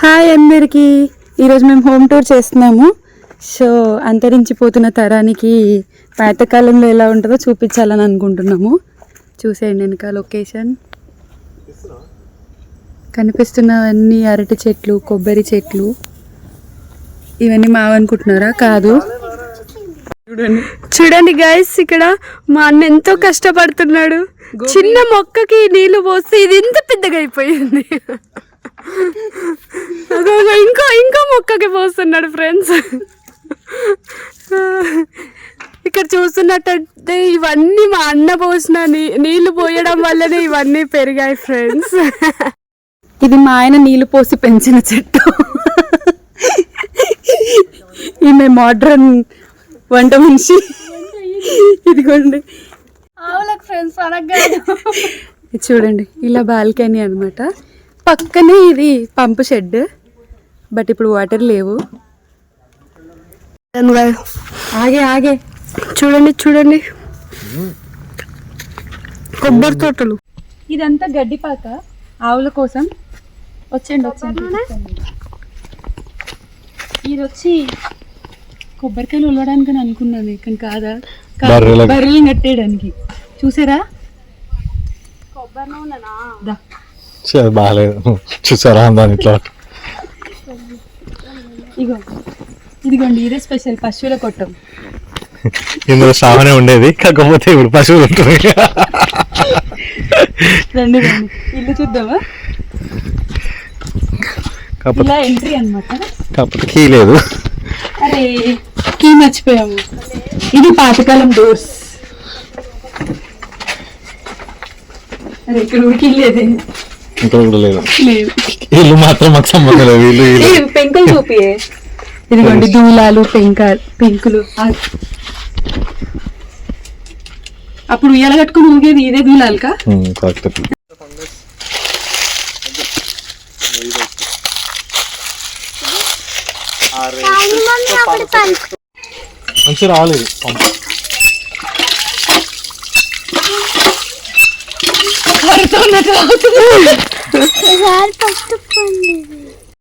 Hi అందరికీ, ఈరోజు మేము హోమ్ టూర్ చేస్తున్నాము. సో అంతరించిపోతున్న తరానికి పాతకాలంలో ఎలా ఉంటుందో చూపించాలని అనుకుంటున్నాము. చూసేయండి వెనక లొకేషన్. కనిపిస్తున్నవన్నీ అరటి చెట్లు, కొబ్బరి చెట్లు. ఇవన్నీ మావనుకుంటున్నారా? కాదు. చూడండి గైస్, ఇక్కడ మా అన్న ఎంతో కష్టపడుతున్నాడు. చిన్న మొక్కకి నీళ్లు పోస్తే ఇది ఎంత పెద్దగా అయిపోయింది. ఇంకో మొక్కకి పోస్తున్నాడు ఫ్రెండ్స్. ఇక్కడ చూస్తున్నట్టయితే ఇవన్నీ మా అన్న పోసిన నీళ్లు పోయడం వల్లనే ఇవన్నీ పెరిగాయి ఫ్రెండ్స్. ఇది మా ఆయన నీళ్లు పోసి పెంచిన చెట్టు. ఈమె మోడ్రన్ వంట మనిషి. ఇదిగోండి ఫ్రెండ్స్, చూడండి ఇలా బాల్కనీ అన్నమాట. పక్కనే ఇది పంపు షెడ్, బట్ ఇప్పుడు వాటర్ లేవు. ఆగే చూడండి కొబ్బరి తోటలు. ఇదంతా గడ్డిపాక ఆవుల కోసం. వచ్చండి. ఇది వచ్చి కొబ్బరికాయలు ఉల్లడానికి అని అనుకున్నాను, కానీ కాదా, బర్రెలు కట్టేయడానికి. చూసారా కొబ్బరి నూనెనా? బాగాలేదు చూసారా దాంట్లో. ఇదిగోండి, ఇదే స్పెషల్ పశువుల కొట్టం. ఇందులో సామానే ఉండేది, కాకపోతే ఇప్పుడు పశువులు ఉంటుంది. రండి ఇల్లు చూద్దామా? ఇలా ఎంట్రీ అన్నమాట. కాకపోతే కీ లేదు. అరే కీ మర్చిపోయాము. ఇది పాతకాలం డోర్స్. అరే ఇక్కడ ఉడికిలేదే. ఇక్కడ కూడా లేదు. ఇల్లు మాత్రం మాకు సంబంధం లేదు. ఇల్లు పెంకులు చూపియే. ఇదిగోండి దూలాలు, పెంకులు. అప్పుడు ఉయ్యాల కట్టుకుని ఊగేది ఇదే దూలాలుకా? మంచి రాలేదు.